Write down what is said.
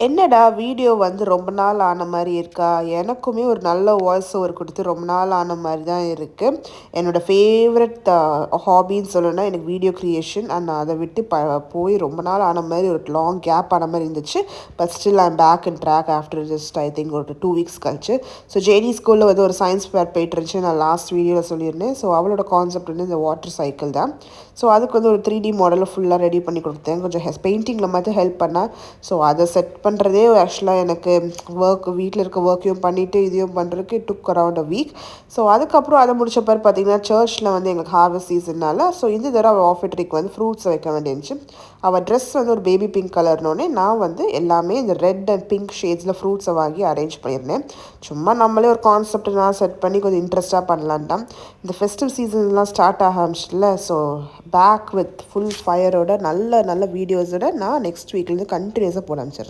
என்னடா வீடியோ வந்து ரொம்ப நாள் ஆன மாரி இருக்கா? எனக்குமே ஒரு நல்ல வாய்ஸ் ஓவர் குடுத்து ரொம்ப நாள் ஆன மாரி தான் இருக்கு. என்னோட ஃபேவரட் ஹாபின்னு சொல்லணும்னா எனக்கு வீடியோ கிரியேஷன். அண்ட் நான் அத விட்டு போய் ரொம்ப நாள் ஆன மாரி ஒரு லாங் கேப் ஆன மாரி இருந்துச்சு. But still I am back in track after just I think ஒரு 2 வீக்ஸ் கழிச்சு. ஸோ ஜேடி ஸ்கூல்ல வந்து ஒரு சயின்ஸ் ஃபேர் போயிட்டு இருந்துச்சு. நான் லாஸ்ட் வீடியோவில் சொல்லியிருந்தேன். ஸோ அவளோட கான்செப்ட் வந்து இந்த வாட்டர் சைக்கிள் தான். ஸோ அதுக்கு வந்து ஒரு 3D மாடலை ஃபுல்லாக ரெடி பண்ணி கொடுத்தேன். கொஞ்சம் பெயிண்டிங்கில் மட்டும் ஹெல்ப் பண்ணேன். ஸோ அதை செட் பண்ணுறதே ஆக்சுவலாக எனக்கு வீட்டில் இருக்க ஒர்க்கையும் பண்ணிவிட்டு இதையும் பண்ணுறதுக்கு டுக் அரவுண்ட் அ வீக். ஸோ அதுக்கப்புறம் அதை முடிச்ச பிறகு பார்த்தீங்கன்னா சர்ச்சில் வந்து எங்களுக்கு ஹார்வெஸ்ட் சீசன்னால ஸோ இந்த தடவை அவள் ஆஃபெட்ரிக்கு வந்து ஃப்ரூட்ஸ் வைக்க வேண்டியிருந்துச்சு. அவள் ட்ரெஸ் வந்து ஒரு பேபி பிங்க் கலர்னோடனே நான் வந்து எல்லாமே இந்த ரெட் அண்ட் பிங்க் ஷேட்ஸில் ஃப்ரூட்ஸை வாங்கி அரேஞ்ச் பண்ணியிருந்தேன். சும்மா நம்மளே ஒரு கான்செப்ட் நான் செட் பண்ணி கொஞ்சம் இன்ட்ரெஸ்ட்டாக பண்ணலான்ட்டான். இந்த ஃபெஸ்டிவ் சீசன்லாம் ஸ்டார்ட் ஆக ஆரம்பிச்சிட்டல. ஸோ பேக் வித் ஃபுல் ஃபயரோட நல்ல நல்ல வீடியோஸோட நான் நெக்ஸ்ட் வீக்லேருந்து கண்டினியூஸாக போட ஆரம்பிச்சிடுறேன்.